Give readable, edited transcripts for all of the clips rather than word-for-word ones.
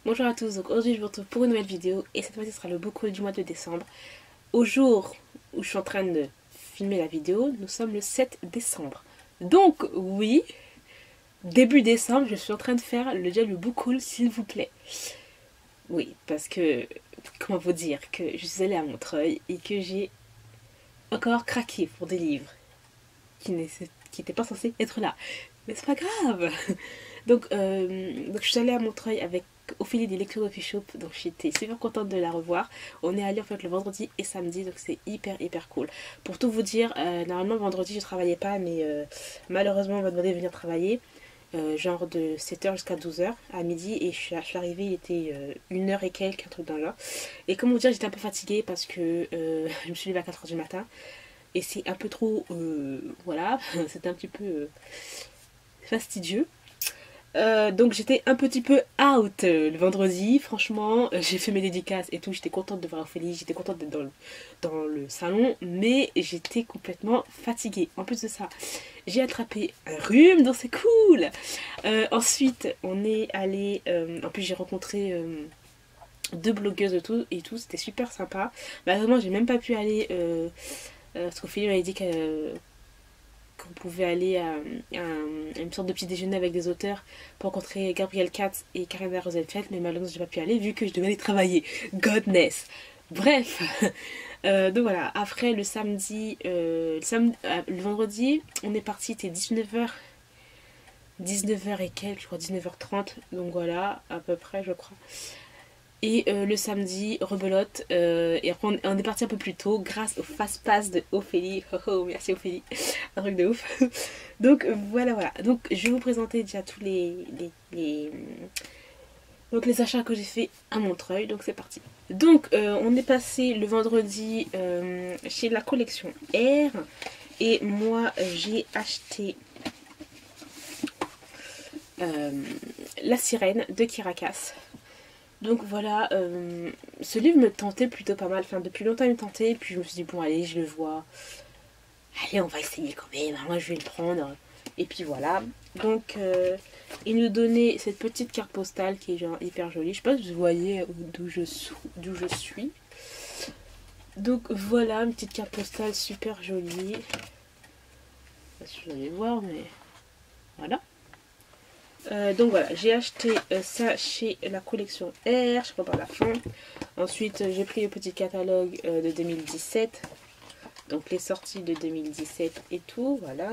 Bonjour à tous, donc aujourd'hui je vous retrouve pour une nouvelle vidéo et cette fois-ci ce sera le book haul du mois de décembre. Au jour où je suis en train de filmer la vidéo, nous sommes le 7 décembre. Donc oui, début décembre, je suis en train de faire le book haul s'il vous plaît. Oui, parce que, comment vous dire, que je suis allée à Montreuil et que j'ai encore craqué pour des livres qui n'étaient pas censés être là. Mais c'est pas grave. Donc je suis allée à Montreuil avec Ophélie des lectures Coffee Shop, donc j'étais super contente de la revoir. On est allé en fait le vendredi et samedi, donc c'est hyper cool. Pour tout vous dire, normalement vendredi je travaillais pas, mais malheureusement on m'a demandé de venir travailler, genre de 7h jusqu'à 12h à midi, et je suis arrivée, il était 1h et quelques, un truc dans là. Et comme vous dire, j'étais un peu fatiguée parce que je me suis levée à 4h du matin, et c'est un peu trop, voilà, c'était un petit peu fastidieux. Donc j'étais un petit peu out le vendredi, franchement, j'ai fait mes dédicaces et tout, j'étais contente de voir Ophélie, j'étais contente d'être dans le salon, mais j'étais complètement fatiguée. En plus de ça, j'ai attrapé un rhume, donc c'est cool. Ensuite, on est allé, en plus j'ai rencontré deux blogueuses et tout, c'était super sympa. Malheureusement, j'ai même pas pu aller, parce qu'Ophélie m'avait dit qu'on pouvait aller à une sorte de petit déjeuner avec des auteurs pour rencontrer Gabriel Katz et Karina Rosenfeld, mais malheureusement j'ai pas pu aller vu que je devais aller travailler. Godness. Bref, donc voilà, après le vendredi, on est parti, c'était 19h et quelques, je crois 19h30, donc voilà, à peu près je crois. Et le samedi, rebelote. Et après, on est parti un peu plus tôt grâce au fast pass de Ophélie. Oh, oh, merci Ophélie. Un truc de ouf. Donc voilà. Donc je vais vous présenter déjà tous donc, les achats que j'ai fait à Montreuil. Donc c'est parti. Donc on est passé le vendredi chez la collection R. Et moi j'ai acheté La Sirène de Kirakas. Donc voilà, ce livre me tentait plutôt pas mal, enfin depuis longtemps il me tentait, et puis je me suis dit bon allez je le vois, allez on va essayer quand même, moi je vais le prendre, et puis voilà. Donc il nous donnait cette petite carte postale qui est genre hyper jolie, je sais pas si vous voyez d'où je suis. Donc voilà, une petite carte postale super jolie, je sais pas si vous allez voir mais voilà. Donc voilà, j'ai acheté ça chez la collection R, je crois par la fin. Ensuite, j'ai pris le petit catalogue de 2017. Donc les sorties de 2017 et tout, voilà.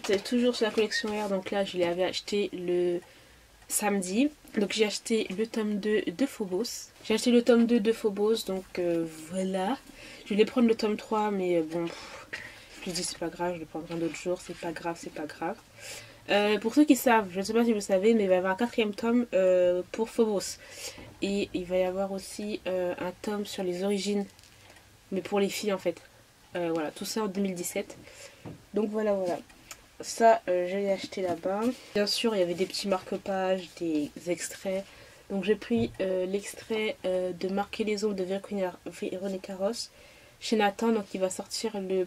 C'est toujours sur la collection R, donc là je l'avais acheté le samedi. Donc j'ai acheté le tome 2 de Phobos. J'ai acheté le tome 2 de Phobos, donc voilà. Je voulais prendre le tome 3, mais bon, je me dis c'est pas grave, je le prendrai un autre jour, c'est pas grave. Pour ceux qui savent, je ne sais pas si vous savez, mais il va y avoir un quatrième tome pour Phobos. Et il va y avoir aussi un tome sur les origines, mais pour les filles en fait. Voilà, tout ça en 2017. Donc voilà. Ça, je l'ai acheté là-bas. Bien sûr, il y avait des petits marque-pages, des extraits. Donc j'ai pris l'extrait de Marquer les ombres de Véronica Ross chez Nathan, donc il va sortir le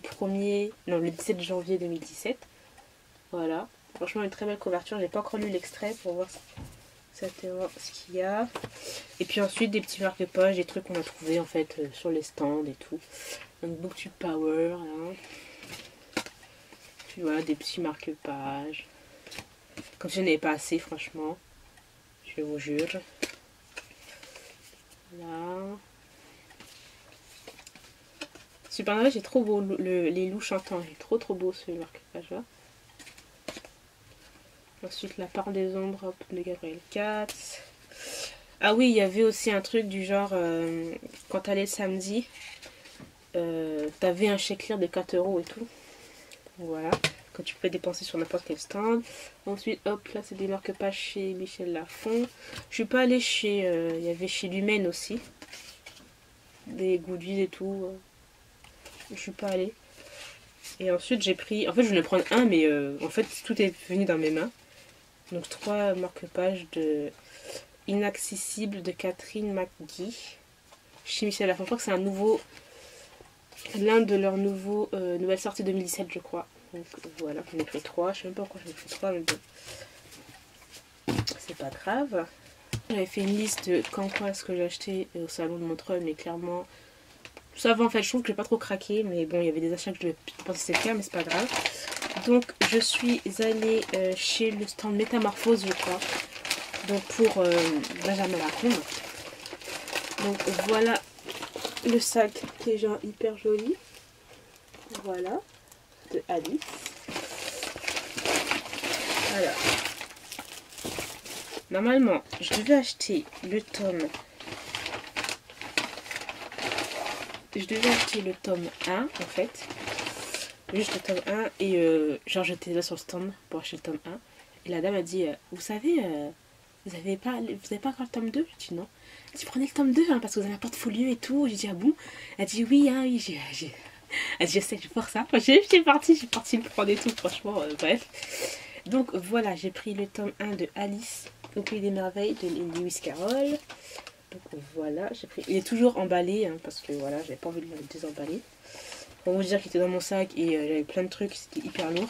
17 janvier 2017. Voilà. Franchement, une très belle couverture. J'ai pas encore lu l'extrait pour voir ce qu'il y a. Et puis ensuite, des petits marque-pages, des trucs qu'on a trouvé en fait sur les stands et tout. Donc, Booktube Power. Hein. Puis voilà, des petits marque-pages. Comme si je n'avais pas assez, franchement. Je vous jure. Là. Super Noël, j'ai trop beau. Les loups chantants. J'ai trop beau ce marque-page là. Ensuite, La part des ombres de Gabriel Katz. Ah oui, il y avait aussi un truc du genre, quand t'allais le samedi, t'avais un chèque-lire de 4 € et tout. Voilà, que tu pouvais dépenser sur n'importe quel stand. Ensuite, hop, là c'est des marque-pages chez Michel Lafon. Je suis pas allée chez, il y avait chez Lumen aussi. Des goodies et tout. Je suis pas allée. Et ensuite, j'ai pris, en fait, je voulais prendre un, mais en fait, tout est venu dans mes mains. Donc 3 marque-pages de Inaccessible de Catherine McGee chez Michel Lafon. Je crois que c'est l'un de leurs nouvelles sorties 2017 je crois. Donc voilà, j'en ai pris 3. Je sais même pas pourquoi j'en ai pris 3 mais bon. c'est pas grave. J'avais fait une liste de quoi ce que j'ai acheté au salon de Montreuil, mais clairement ça va en fait. Je trouve que j'ai pas trop craqué, mais bon, il y avait des achats que je devais penser faire, mais c'est pas grave. Donc je suis allée chez le stand Métamorphose, je crois, donc pour Benjamin Lacombe. Donc voilà le sac qui est genre hyper joli, voilà, de Alice. Alors, normalement je devais acheter le tome, un en fait, juste le tome 1, et genre j'étais là sur le stand pour acheter le tome 1, et la dame a dit vous savez, vous avez pas encore le tome 2? Je dis non. Elle dit prenez le tome 2 hein, parce que vous avez un portfolio et tout. J'ai dit ah bon? Elle dit oui, hein, oui, elle dit je sais, je vais faire ça. Enfin, j'ai parti le prendre et tout, franchement, bref. Donc voilà, j'ai pris le tome 1 de Alice au Pays des Merveilles de Lewis Carroll. Donc voilà, j'ai pris. Il est toujours emballé hein, parce que voilà, j'avais pas envie de le désemballer. Pour vous dire qu'il était dans mon sac et j'avais plein de trucs, c'était hyper lourd.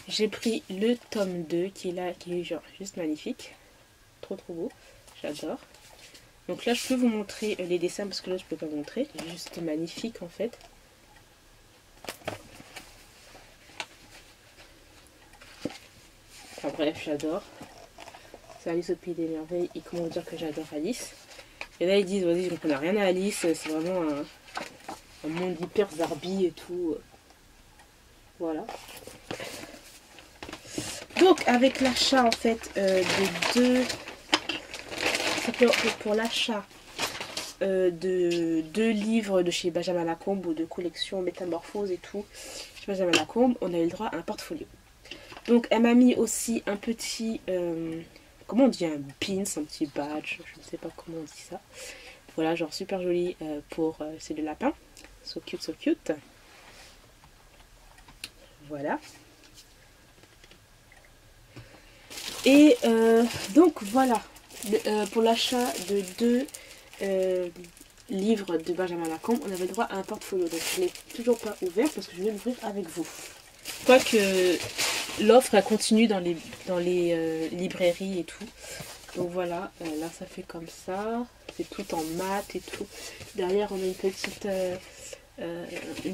J'ai pris le tome 2 qui est là, qui est genre juste magnifique. Trop beau, j'adore. Donc là je peux vous montrer les dessins parce que là je peux pas montrer. Juste magnifique en fait. Enfin bref, j'adore. C'est Alice au Pays des Merveilles et comment dire que j'adore Alice. Et là ils disent vas-y, je ne connais rien à Alice, c'est vraiment un monde hyper zarbi et tout. Voilà. Donc avec l'achat en fait de deux, pour l'achat de 2 livres de chez Benjamin Lacombe ou de collection Métamorphose et tout, chez Benjamin Lacombe, on a eu le droit à un portfolio. Donc elle m'a mis aussi un petit, comment on dit, un pins, un petit badge, je ne sais pas comment on dit ça. Voilà, genre super joli pour c'est le lapin, so cute, so cute. Voilà. Et donc voilà, pour l'achat de 2 livres de Benjamin Lacombe, on avait le droit à un portfolio. Donc je ne l'ai toujours pas ouvert parce que je vais l'ouvrir avec vous. Quoique l'offre elle continue dans les librairies et tout. Donc voilà, là ça fait comme ça. C'est tout en mat et tout. Derrière on a une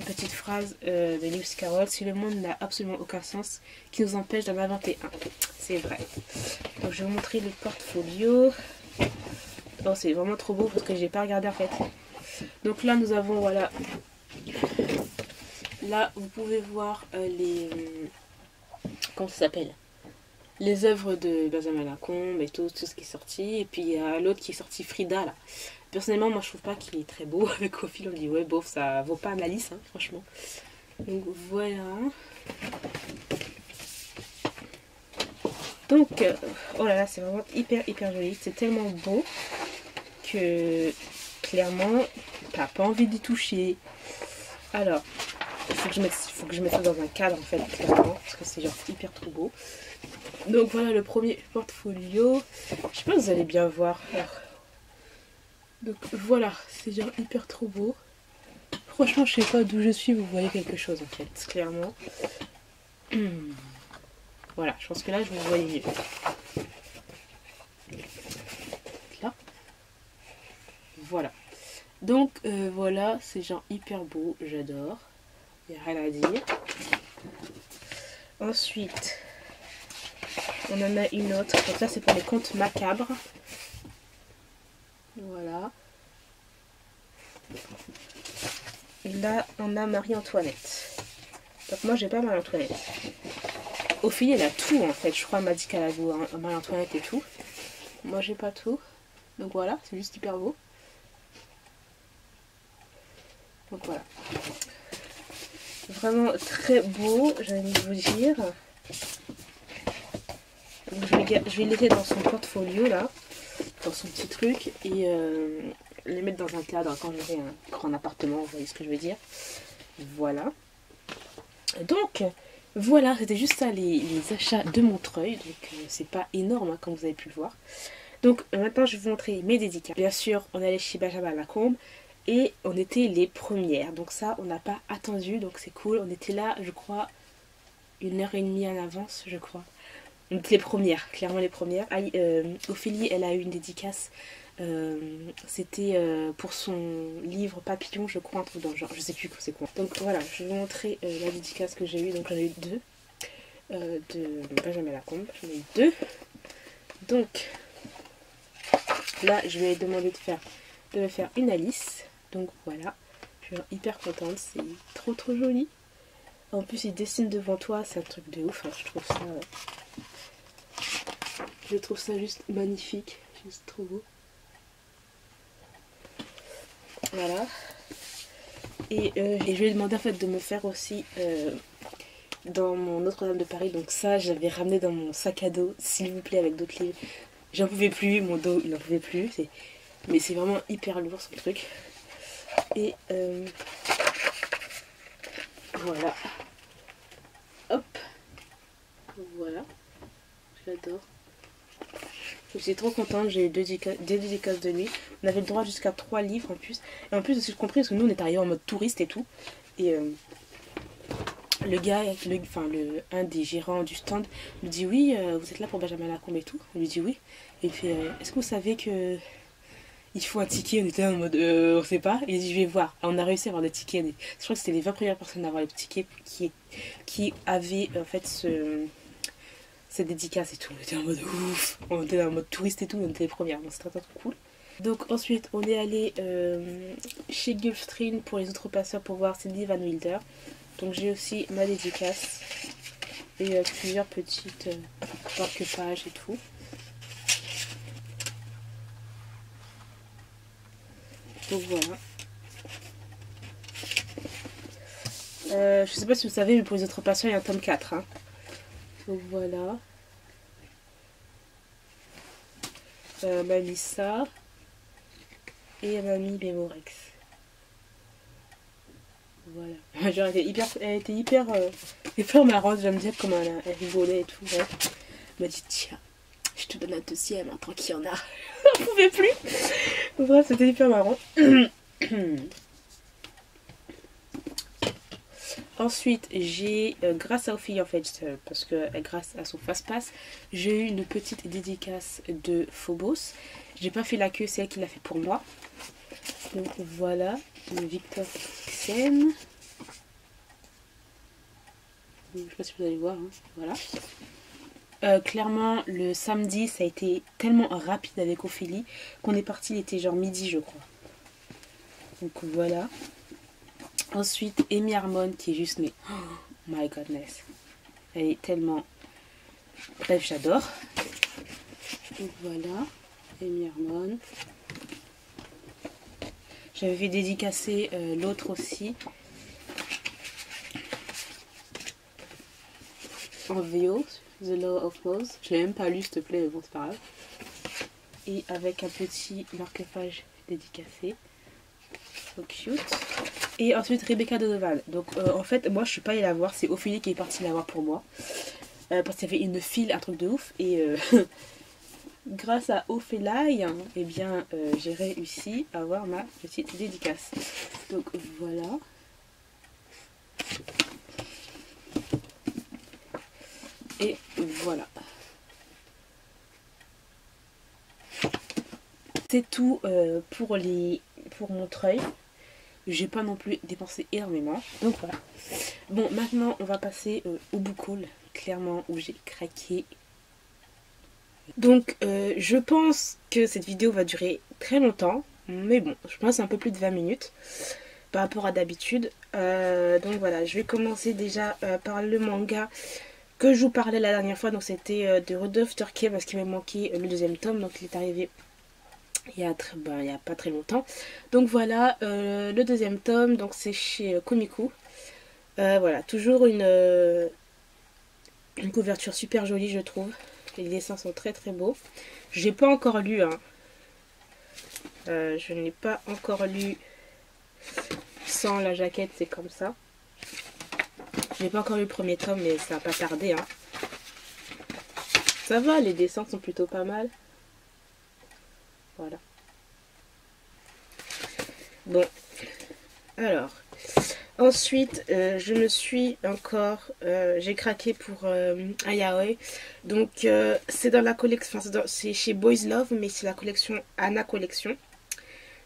petite phrase de Lewis Carroll: si le monde n'a absolument aucun sens, qui nous empêche d'en inventer un. C'est vrai. Donc je vais vous montrer le portfolio. Oh, c'est vraiment trop beau parce que j'ai pas regardé en fait. Donc là nous avons, voilà, là vous pouvez voir les, comment ça s'appelle, les œuvres de Benjamin Lacombe et tout ce qui est sorti. Et puis il y a l'autre qui est sorti, Frida là. Personnellement moi je trouve pas qu'il est très beau. Avec au fil on dit ouais bof, ça vaut pas Alice hein, franchement. Donc voilà. Donc oh là là, c'est vraiment hyper joli. C'est tellement beau que clairement t'as pas envie d'y toucher. Alors il faut que je mette ça dans un cadre en fait, clairement, parce que c'est genre hyper trop beau. Donc voilà le premier portfolio. Je sais pas si vous allez bien voir. Alors, donc voilà, c'est genre hyper trop beau. Franchement je sais pas d'où je suis, vous voyez quelque chose en fait, clairement. Voilà, je pense que là je vous voyez mieux. Là. Voilà. Donc voilà, c'est genre hyper beau, j'adore. Il n'y a rien à dire. Ensuite, on en a une autre. Donc ça c'est pour les contes macabres. Voilà. Et là on a Marie-Antoinette. Donc moi j'ai pas Marie-Antoinette. Ophélie elle a tout en fait. Je crois qu'elle m'a dit qu'elle a Marie-Antoinette et tout. Moi j'ai pas tout. Donc voilà, c'est juste hyper beau. Donc voilà. Vraiment très beau, j'ai envie de vous dire. Donc, je vais les laisser dans son portfolio là, dans son petit truc, et les mettre dans un cadre quand j'aurai un grand appartement, vous voyez ce que je veux dire. Voilà. Donc voilà, c'était juste ça les achats de Montreuil. Donc c'est pas énorme hein, comme vous avez pu le voir. Donc maintenant je vais vous montrer mes dédicaces. Bien sûr on allait chez Benjamin Lacombe. Et on était les premières, donc ça on n'a pas attendu, donc c'est cool. On était là je crois 1h30 en avance je crois. Donc les premières, clairement les premières. Ah, Ophélie, elle a eu une dédicace. C'était pour son livre Papillon, je crois, un truc dans le genre. Je sais plus c'est quoi. Donc voilà, je vais vous montrer la dédicace que j'ai eue. Donc j'en ai eu deux. De Benjamin Lacombe. J'en ai eu deux. Donc là, je vais demander de me faire une Alice. Donc voilà, je suis hyper contente. C'est trop joli. En plus, il dessine devant toi, c'est un truc de ouf. Hein. Je trouve ça juste magnifique, juste trop beau. Voilà. Et je lui ai demandé en fait de me faire aussi dans mon Notre-Dame de Paris. Donc ça, j'avais ramené dans mon sac à dos, s'il vous plaît, avec d'autres livres. J'en pouvais plus, mon dos, il n'en pouvait plus. Mais c'est vraiment hyper lourd ce truc. Et voilà. Hop. Voilà. J'adore. Je suis trop contente, j'ai eu des dédicaces de lui. On avait le droit jusqu'à 3 livres en plus. Et en plus, de ce que j'ai compris, parce que nous on est arrivés en mode touriste et tout. Et le gars, un des gérants du stand me dit oui, vous êtes là pour Benjamin Lacombe et tout. Je lui dis oui. Et il fait est-ce que vous savez que il faut un ticket? On était en mode on sait pas. Il dit je vais voir. Alors, on a réussi à avoir des tickets. Je crois que c'était les 20 premières personnes à avoir les tickets qui avaient en fait cette dédicace et tout. On était en mode ouf. On était en mode touriste et tout. On était les premières. Donc c'était trop cool. Donc ensuite on est allé chez Gulfstream pour les autres passeurs pour voir Cindy Van Wilder. Donc j'ai aussi ma dédicace et plusieurs petites marque-pages et tout. Donc voilà. Je sais pas si vous savez, mais pour les autres patients, il y a un tome 4. Hein. Donc voilà. Malissa et Mamie Mémorex. Voilà. Genre, elle était hyper marrante. J'aime bien comment elle rigolait et tout. Ouais. Elle m'a dit tiens, je te donne un deuxième, tant qu'il y en a. On pouvait plus. Bref, c'était hyper marrant. Ensuite, j'ai, grâce à Ophélie en fait, parce que grâce à son fast-pass, j'ai eu une petite dédicace de Phobos. J'ai pas fait la queue, c'est elle qui l'a fait pour moi. Donc voilà, Victor Xen. Je sais pas si vous allez voir, hein. Voilà. Clairement, le samedi, ça a été tellement rapide avec Ophélie qu'on est parti, il était genre midi, je crois. Donc voilà. Ensuite, Amy Harmon qui est juste mais oh my godness. Elle est tellement... Bref, j'adore. Donc voilà, Amy Harmon. J'avais fait dédicacer l'autre aussi. En VO, The Law of Mose. Je l'ai même pas lu s'il te plaît, mais bon c'est pas grave. Et avec un petit marque-page dédicacé. So cute. Et ensuite Rebecca Donovan. Donc en fait moi je suis pas allée la voir, c'est Ophélie qui est partie la voir pour moi. Parce qu'il y avait une file, un truc de ouf. Et grâce à Ophélie, eh bien j'ai réussi à avoir ma petite dédicace. Donc voilà. Et voilà. C'est tout pour Montreuil. J'ai pas non plus dépensé énormément. Donc voilà. Bon, maintenant on va passer au book haul. Clairement, où j'ai craqué. Donc je pense que cette vidéo va durer très longtemps. Mais bon, je pense un peu plus de 20 minutes. Par rapport à d'habitude. Donc voilà, je vais commencer déjà par le manga que je vous parlais la dernière fois. Donc c'était de Rudolph Turkey parce qu'il m'a manqué le deuxième tome. Donc il est arrivé il y a pas très longtemps. Donc voilà, le deuxième tome, donc c'est chez Komiku. Voilà, toujours une couverture super jolie je trouve. Les dessins sont très beaux. J'ai pas encore lu, hein. Je n'ai pas encore lu sans la jaquette, c'est comme ça. J'ai pas encore lu le premier tome, mais ça va pas tarder, hein. Ça va, les dessins sont plutôt pas mal. Voilà. Bon. Alors. Ensuite, je me suis encore, j'ai craqué pour un yaoi. Donc, c'est dans la collection, enfin, c'est chez Boys Love, mais c'est la collection Anna Collection.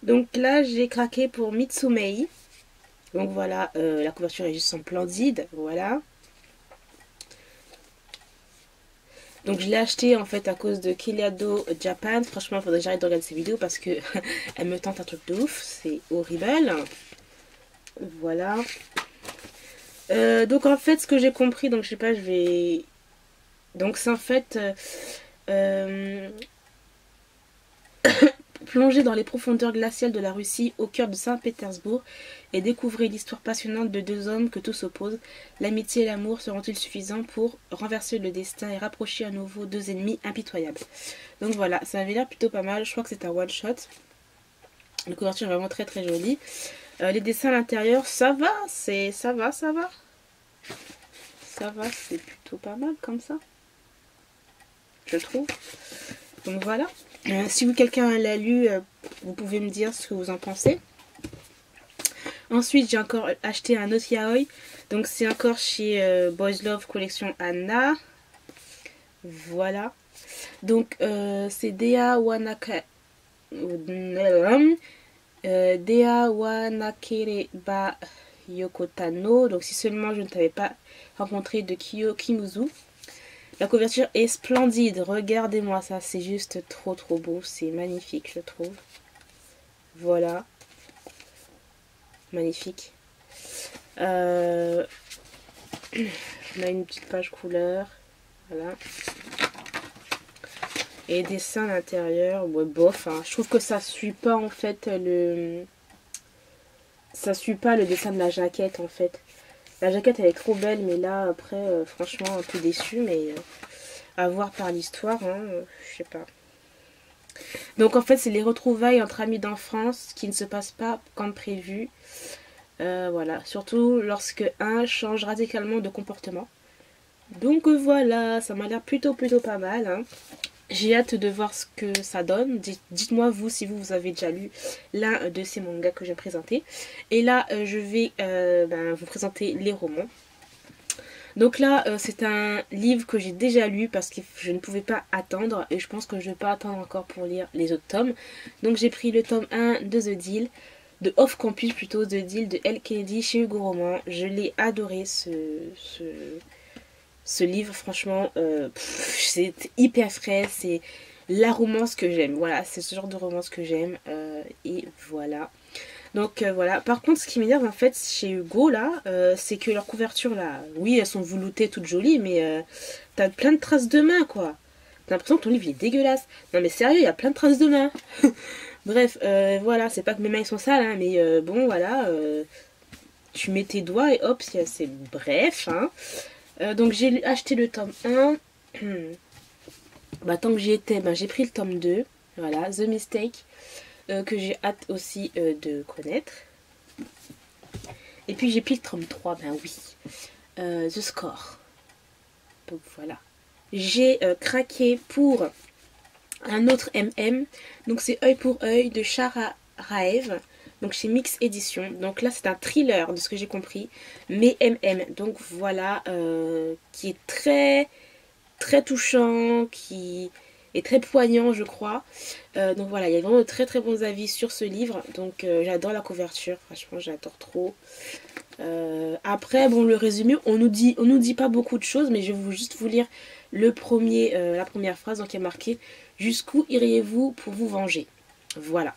Donc là, j'ai craqué pour Mitsumei. Donc voilà, la couverture est juste splendide, voilà. Donc je l'ai acheté en fait à cause de Kiliado Japan. Franchement, il faudrait que j'arrête de regarder ces vidéos parce que elle me tente un truc de ouf. C'est horrible. Voilà. Donc en fait, ce que j'ai compris, donc je sais pas, je vais... Donc c'est en fait... plonger dans les profondeurs glaciales de la Russie, au cœur de Saint-Pétersbourg, et découvrir l'histoire passionnante de deux hommes que tout s'oppose. L'amitié et l'amour seront-ils suffisants pour renverser le destin et rapprocher à nouveau deux ennemis impitoyables? Donc voilà, ça avait l'air plutôt pas mal. Je crois que c'est un one-shot. La couverture est vraiment très très jolie. Les dessins à l'intérieur, ça va, ça va. Ça va, c'est plutôt pas mal comme ça, je trouve. Donc voilà. Si quelqu'un l'a lu, vous pouvez me dire ce que vous en pensez. Ensuite, j'ai encore acheté un autre yaoi. Donc c'est encore chez Boys Love Collection Anna. Voilà. Donc c'est Dea Wanakereba Yokotano. Donc si seulement je ne t'avais pas rencontré de Kiyo Kimuzu. La couverture est splendide. Regardez-moi ça. C'est juste trop trop beau. C'est magnifique, je trouve. Voilà. Magnifique. On a une petite page couleur. Voilà. Et dessin à l'intérieur. Ouais, bof. Hein. Je trouve que ça suit pas en fait le... Ça suit pas le dessin de la jaquette en fait. La jaquette elle est trop belle, mais là après franchement un peu déçue, mais à voir par l'histoire, hein, je sais pas. Donc en fait c'est les retrouvailles entre amis d'enfance qui ne se passent pas comme prévu. Voilà, surtout lorsque un change radicalement de comportement. Donc voilà, ça m'a l'air plutôt pas mal. Hein. J'ai hâte de voir ce que ça donne. Dites-moi vous si vous avez déjà lu l'un de ces mangas que j'ai présenté. Et là, je vais vous présenter les romans. Donc là, c'est un livre que j'ai déjà lu parce que je ne pouvais pas attendre. Et je pense que je ne vais pas attendre encore pour lire les autres tomes. Donc j'ai pris le tome 1 de The Deal. De Off Campus plutôt, The Deal de L. Kennedy chez Hugo Roman. Je l'ai adoré ce livre, franchement, c'est hyper frais, c'est la romance que j'aime. Voilà, c'est ce genre de romance que j'aime. Et voilà. Donc voilà. Par contre, ce qui m'énerve en fait chez Hugo là, c'est que leur couverture là, oui, elles sont veloutées, toutes jolies, mais t'as plein de traces de main quoi. T'as l'impression que ton livre il est dégueulasse. Non mais sérieux, il y a plein de traces de main. Bref, voilà, c'est pas que mes mains sont sales, hein, mais bon, voilà. Tu mets tes doigts et hop, c'est bref, hein. Donc j'ai acheté le tome 1. Tant que j'y étais, j'ai pris le tome 2. Voilà, The Mistake. Que j'ai hâte aussi de connaître. Et puis j'ai pris le tome 3, ben oui. The Score. Donc voilà. J'ai craqué pour un autre MM. Donc c'est Œil pour Œil de Shara Raev. Donc chez Mix Édition. Donc là c'est un thriller de ce que j'ai compris. Mais MM. Donc voilà. Qui est très très touchant. Qui est très poignant je crois. Donc voilà. Il y a vraiment de très très bons avis sur ce livre. Donc j'adore la couverture. Franchement j'adore trop. Après bon le résumé. On nous dit pas beaucoup de choses. Mais je vais juste vous lire la première phrase. Donc il y a marqué: jusqu'où iriez-vous pour vous venger? Voilà.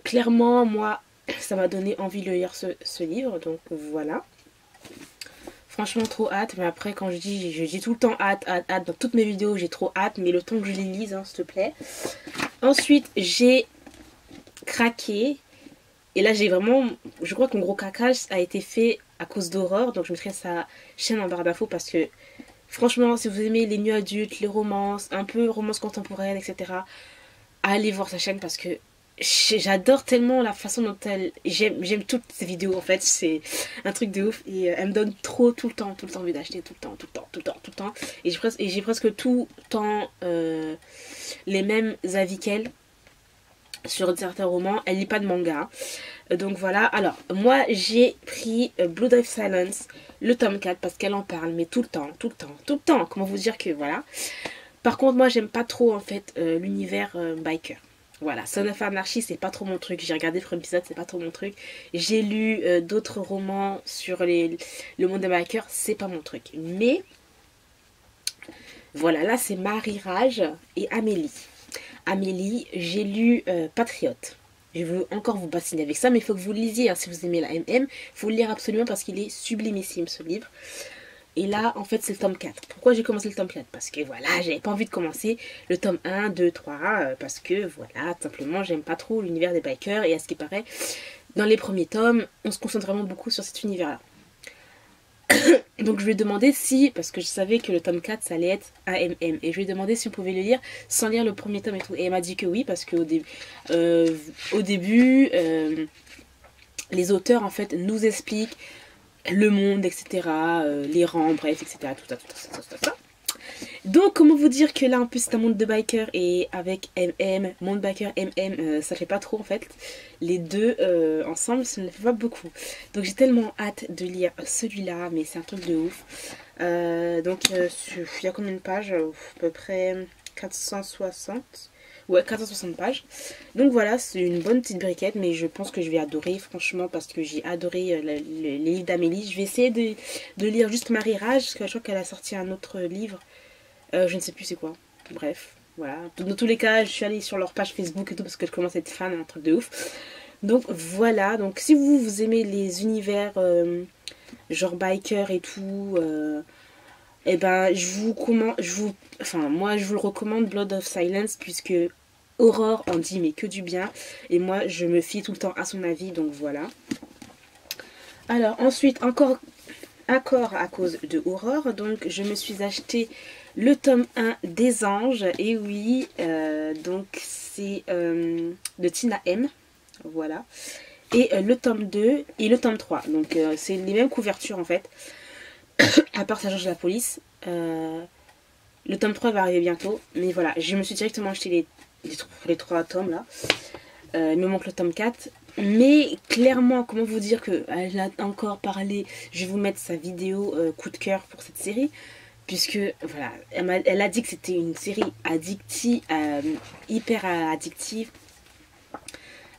Clairement, moi, ça m'a donné envie de lire ce livre, donc voilà. Franchement, trop hâte, mais après, quand je dis tout le temps hâte, dans toutes mes vidéos, j'ai trop hâte, mais le temps que je les lise, hein, s'il te plaît. Ensuite, j'ai craqué, et là, j'ai vraiment, je crois que mon gros craquage a été fait à cause d'Aurore, donc je mettrai sa chaîne en barre d'infos parce que, franchement, si vous aimez les mieux adultes, les romances, un peu romances contemporaines, etc., allez voir sa chaîne parce que j'adore tellement la façon dont elle... J'aime toutes ses vidéos en fait, c'est un truc de ouf. Et elle me donne tout le temps envie d'acheter, tout le temps. Et j'ai presque tout le temps les mêmes avis qu'elle sur certains romans. Elle lit pas de manga. Donc voilà, alors moi j'ai pris Blood of Silence, le tome 4 parce qu'elle en parle, mais tout le temps, tout le temps, tout le temps. Comment vous dire que voilà. Par contre moi j'aime pas trop en fait l'univers biker. Voilà, Son of Anarchy c'est pas trop mon truc, j'ai regardé le premier épisode, c'est pas trop mon truc. J'ai lu d'autres romans sur le monde des bikers, c'est pas mon truc. Mais voilà, là c'est Marie Rage et Amélie. Amélie, j'ai lu Patriote. Je veux encore vous bassiner avec ça, mais il faut que vous le lisiez. Hein, si vous aimez la MM, il faut le lire absolument parce qu'il est sublimissime ce livre. Et là, en fait, c'est le tome 4. Pourquoi j'ai commencé le tome 4? Parce que voilà, j'avais pas envie de commencer le tome 1, 2, 3. Parce que voilà, tout simplement, j'aime pas trop l'univers des bikers. Et à ce qui paraît, dans les premiers tomes, on se concentre vraiment beaucoup sur cet univers-là. Donc je lui ai demandé si, parce que je savais que le tome 4 ça allait être un MM, et je lui ai demandé si on pouvait le lire sans lire le premier tome et tout. Et elle m'a dit que oui, parce qu'au début, les auteurs en fait nous expliquent le monde, etc., les rangs, bref, etc. Tout ça, tout ça, tout ça, tout ça. Donc, comment vous dire que là, en plus, c'est un monde de biker et avec MM, monde biker, MM, ça fait pas trop en fait. Les deux ensemble, ça ne fait pas beaucoup. Donc, j'ai tellement hâte de lire celui-là, mais c'est un truc de ouf. Donc, il y a combien de pages? À peu près 460. Ouais, 460 pages. Donc voilà, c'est une bonne petite briquette, mais je pense que je vais adorer, franchement, parce que j'ai adoré les livres d'Amélie. Je vais essayer de lire juste Marie Rage, parce que je crois qu'elle a sorti un autre livre. Je ne sais plus c'est quoi. Bref, voilà. Dans tous les cas, je suis allée sur leur page Facebook et tout, parce que je commence à être fan, un truc de ouf. Donc voilà, donc si vous aimez les univers genre biker et tout... eh ben, moi, je vous le recommande, Blood of Silence, puisque Aurore en dit mais que du bien. Et moi, je me fie tout le temps à son avis, donc voilà. Alors, ensuite, encore à cause de Aurore, donc je me suis acheté le tome 1 des Anges. Et oui, donc c'est de Tina M. Voilà. Et le tome 2 et le tome 3. Donc, c'est les mêmes couvertures en fait. À part ça change la police. Le tome 3 va arriver bientôt. Mais voilà, je me suis directement acheté les 3 tomes là. Il me manque le tome 4. Mais clairement, comment vous dire que elle a encore parlé. Je vais vous mettre sa vidéo coup de cœur pour cette série. Puisque voilà, elle a dit que c'était une série addictive, hyper addictive.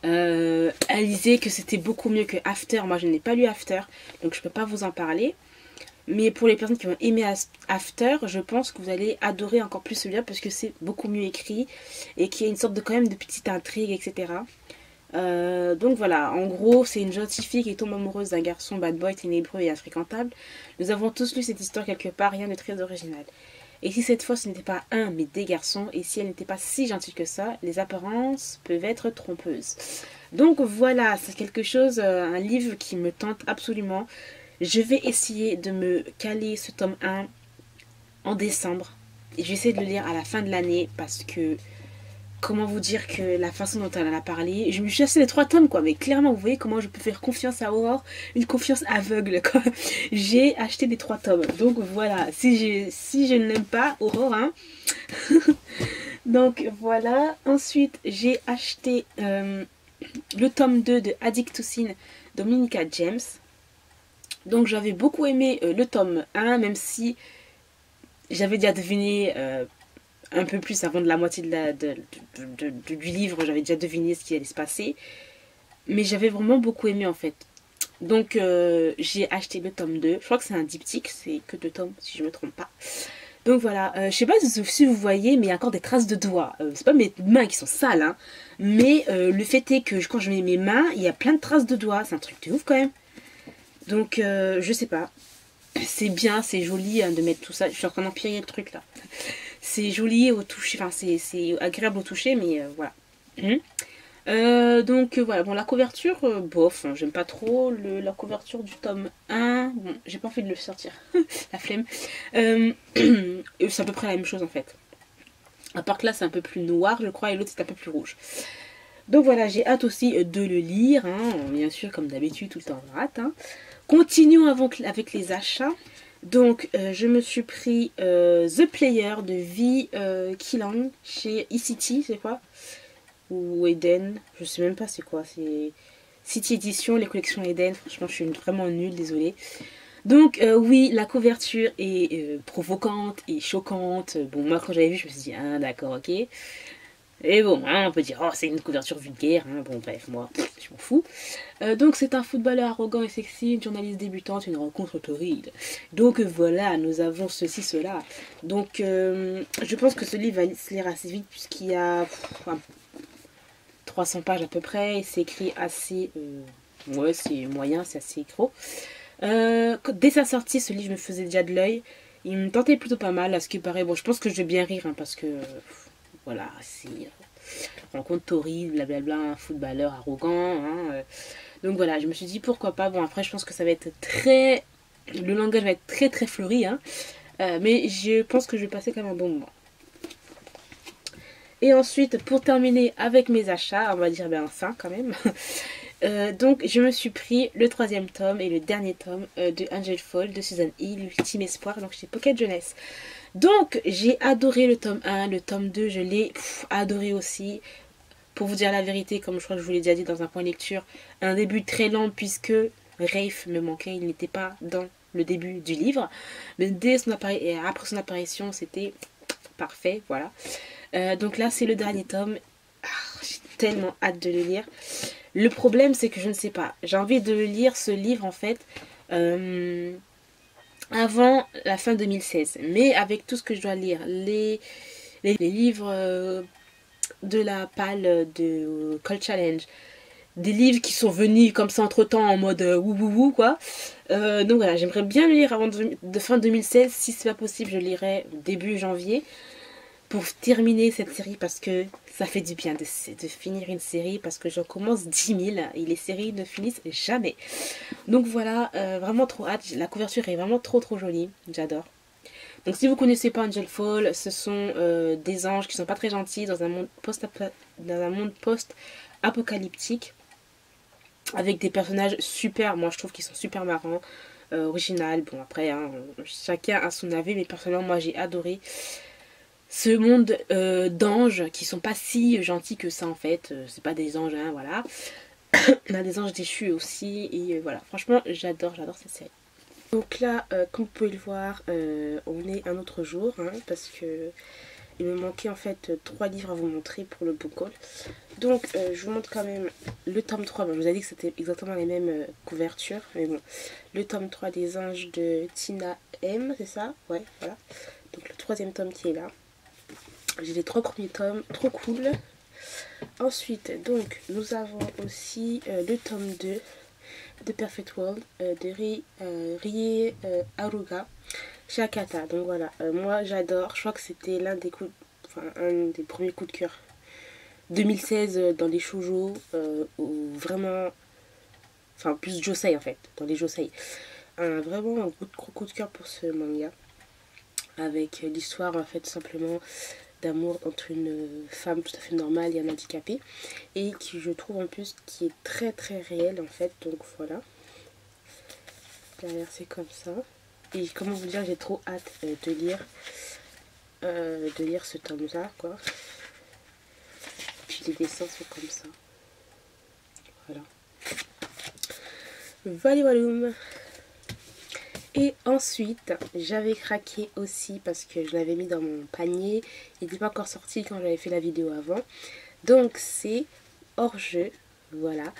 Elle disait que c'était beaucoup mieux que After. Moi je n'ai pas lu After, donc je peux pas vous en parler. Mais pour les personnes qui ont aimé After, je pense que vous allez adorer encore plus celui-là parce que c'est beaucoup mieux écrit et qu'il y a une sorte de quand même de petite intrigue, etc. Donc voilà, en gros, c'est une gentille fille qui tombe amoureuse d'un garçon bad boy, ténébreux et infréquentable. Nous avons tous lu cette histoire quelque part, rien de très original. Et si cette fois ce n'était pas un mais des garçons, et si elle n'était pas si gentille que ça, les apparences peuvent être trompeuses. Donc voilà, c'est quelque chose, un livre qui me tente absolument. Je vais essayer de me caler ce tome 1 en décembre. Et je vais essayer de le lire à la fin de l'année parce que, comment vous dire que la façon dont elle en a parlé, je me suis acheté les 3 tomes quoi, mais clairement vous voyez comment je peux faire confiance à Aurore, une confiance aveugle quoi. J'ai acheté les 3 tomes, donc voilà, si je ne l'aime pas, Aurore hein. Donc voilà, ensuite j'ai acheté le tome 2 de Addictocine Dominica James. Donc j'avais beaucoup aimé le tome 1, même si j'avais déjà deviné un peu plus avant de la moitié du livre, j'avais déjà deviné ce qui allait se passer. Mais j'avais vraiment beaucoup aimé en fait. Donc j'ai acheté le tome 2. Je crois que c'est un diptyque, c'est que 2 tomes si je ne me trompe pas. Donc voilà, je sais pas si vous voyez, mais il y a encore des traces de doigts. C'est pas mes mains qui sont sales, hein. Mais le fait est que quand je mets mes mains, il y a plein de traces de doigts. C'est un truc de ouf quand même. Donc, je sais pas. C'est bien, c'est joli hein, de mettre tout ça. Je suis en train d'empirer le truc là. C'est joli au toucher, enfin c'est agréable au toucher, mais voilà. Donc voilà, bon la couverture, bof, hein, j'aime pas trop la couverture du tome 1. Bon, j'ai pas envie de le sortir, la flemme. C'est à peu près la même chose en fait. À part que là c'est un peu plus noir je crois et l'autre c'est un peu plus rouge. Donc voilà, j'ai hâte aussi de le lire, hein, bien sûr comme d'habitude tout le temps on hâte. Hein. Continuons avec les achats. Donc je me suis pris The Player de V. Killang chez eCity, c'est quoi? Ou Eden, je sais même pas c'est quoi, c'est City Edition, les collections Eden. Franchement, je suis vraiment nulle, désolée. Donc oui, la couverture est provocante et choquante. Bon, moi quand j'avais vu, je me suis dit, ah d'accord, ok. Et bon, hein, on peut dire, oh c'est une couverture vulgaire. Hein. Bon bref, moi, je m'en fous. Donc c'est un footballeur arrogant et sexy, une journaliste débutante, une rencontre torride. Donc voilà, nous avons ceci, cela. Donc je pense que ce livre va se lire assez vite puisqu'il y a 300 pages à peu près. Et c'est écrit assez... ouais, c'est moyen, c'est assez gros. Dès sa sortie, ce livre me faisait déjà de l'œil. Il me tentait plutôt pas mal, à ce qui paraît. Bon, je pense que je vais bien rire, hein, parce que... voilà, c'est... rencontre torride, blablabla, un footballeur arrogant. Hein, donc voilà, je me suis dit pourquoi pas. Bon, après, je pense que ça va être très... le langage va être très très fleuri. Hein, mais je pense que je vais passer quand même un bon moment. Et ensuite, pour terminer avec mes achats, on va dire bien enfin quand même... donc je me suis pris le 3e tome et le dernier tome de Angel Fall de Susan E, l'ultime espoir, donc chez Pocket Jeunesse. Donc j'ai adoré le tome 1, le tome 2 je l'ai adoré aussi. Pour vous dire la vérité, comme je crois que je vous l'ai déjà dit dans un point lecture, un début très lent puisque Rafe me manquait, il n'était pas dans le début du livre. Mais dès son et après son apparition, c'était parfait, voilà. Donc là c'est le dernier tome. J'ai tellement hâte de le lire. Le problème, c'est que je ne sais pas. J'ai envie de lire ce livre, en fait, avant la fin 2016. Mais avec tout ce que je dois lire, les livres de la palle de Call Challenge, des livres qui sont venus comme ça entre-temps en mode wouhouhou, quoi. Donc voilà, j'aimerais bien le lire avant de fin 2016. Si c'est pas possible, je lirai début janvier. Pour terminer cette série parce que ça fait du bien de finir une série parce que j'en commence 10 000 et les séries ne finissent jamais. Donc voilà, vraiment trop hâte. La couverture est vraiment trop jolie, j'adore. Donc si vous connaissez pas Angel Fall, ce sont des anges qui sont pas très gentils dans un monde post-apocalyptique avec des personnages super, moi je trouve qu'ils sont super marrants, original. Bon après, hein, chacun a son avis, mais personnellement moi j'ai adoré ce monde d'anges qui sont pas si gentils que ça en fait. C'est pas des anges, hein, voilà. On a des anges déchus aussi. Et voilà, franchement, j'adore cette série. Donc là, comme vous pouvez le voir, on est un autre jour. Hein, parce que il me manquait en fait 3 livres à vous montrer pour le book haul. Donc je vous montre quand même le tome 3. Bon, je vous ai dit que c'était exactement les mêmes couvertures. Mais bon, le tome 3 des anges de Tina M, c'est ça? Ouais, voilà. Donc le 3e tome qui est là. J'ai les 3 premiers tomes, trop cool. Ensuite, donc, nous avons aussi le tome 2 de Perfect World de Rie Haruga chez Akata. Donc voilà, moi j'adore. Je crois que c'était un des premiers coups de cœur 2016 dans les shoujo, ou vraiment, enfin plus josei en fait, dans les josei. Vraiment un gros coup de cœur pour ce manga. Avec l'histoire en fait tout simplement d'amour entre une femme tout à fait normale et un handicapé, et qui je trouve en plus qui est très réel en fait. Donc voilà, derrière c'est comme ça. Et comment vous dire, j'ai trop hâte de lire ce tome là quoi. Puis les dessins sont comme ça, voilà. Voilà. Et ensuite, j'avais craqué aussi parce que je l'avais mis dans mon panier. Il n'était pas encore sorti quand j'avais fait la vidéo avant. Donc c'est Hors-jeu, voilà,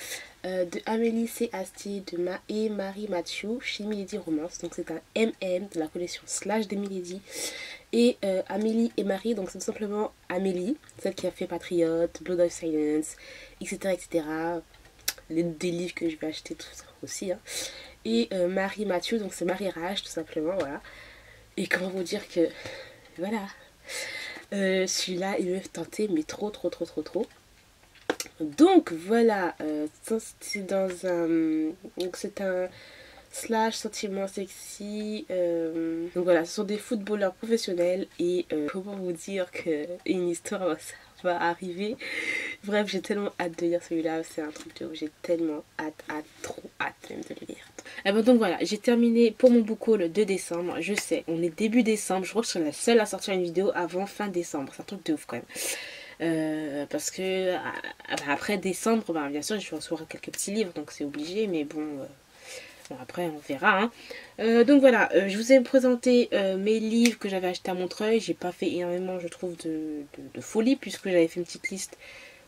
de Amélie C. Asti et Marie Mathieu chez Milady Romance. Donc c'est un MM de la collection Slash de Milady. Et Amélie et Marie, donc c'est tout simplement Amélie, celle qui a fait Patriote, Blood of Silence, etc. Des livres que je vais acheter tout ça aussi, hein. Et Marie Mathieu, donc c'est Marie Rage tout simplement, voilà. Et comment vous dire que voilà, celui-là il me tentait mais trop. Donc voilà, c'est dans un, donc c'est un slash sentiment sexy, donc voilà, ce sont des footballeurs professionnels. Et comment vous dire que une histoire va arriver. Bref, j'ai tellement hâte de lire celui-là, c'est un truc de ouf, j'ai tellement hâte, trop hâte même de le lire. Et ben donc voilà, j'ai terminé pour mon book haul de décembre. Je sais, on est début décembre, je crois que je serai la seule à sortir une vidéo avant fin décembre, c'est un truc de ouf quand même. Parce que après décembre, bah, bien sûr, je vais recevoir quelques petits livres, donc c'est obligé, mais bon, bon après on verra. Hein. Donc voilà, je vous ai présenté mes livres que j'avais achetés à Montreuil. J'ai pas fait énormément, je trouve, de folie, puisque j'avais fait une petite liste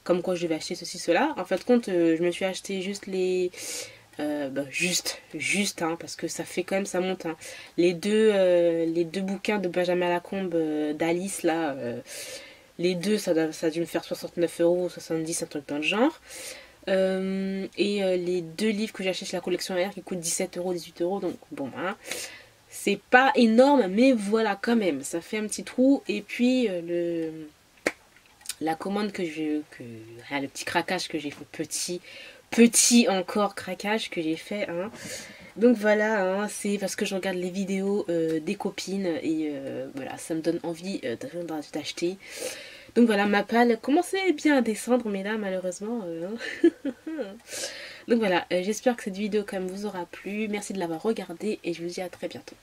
comme quoi je devais acheter ceci, cela. En fait, compte, je me suis acheté juste les... bah, juste, hein, parce que ça fait quand même, ça monte. Hein. Les deux bouquins de Benjamin Lacombe, d'Alice, là, les deux, ça a dû me faire 69 €, 70, un truc dans le genre. Les deux livres que j'ai achetés chez la collection R qui coûtent 17 €, 18 €, donc bon, hein. C'est pas énorme, mais voilà, quand même, ça fait un petit trou. Et puis, la commande le petit craquage que j'ai fait, petit encore craquage que j'ai fait, hein. Donc voilà, hein, c'est parce que je regarde les vidéos des copines et voilà, ça me donne envie d'acheter. Donc voilà, ma palle commençait bien à descendre, mais là malheureusement... Donc voilà, j'espère que cette vidéo quand même vous aura plu. Merci de l'avoir regardée et je vous dis à très bientôt.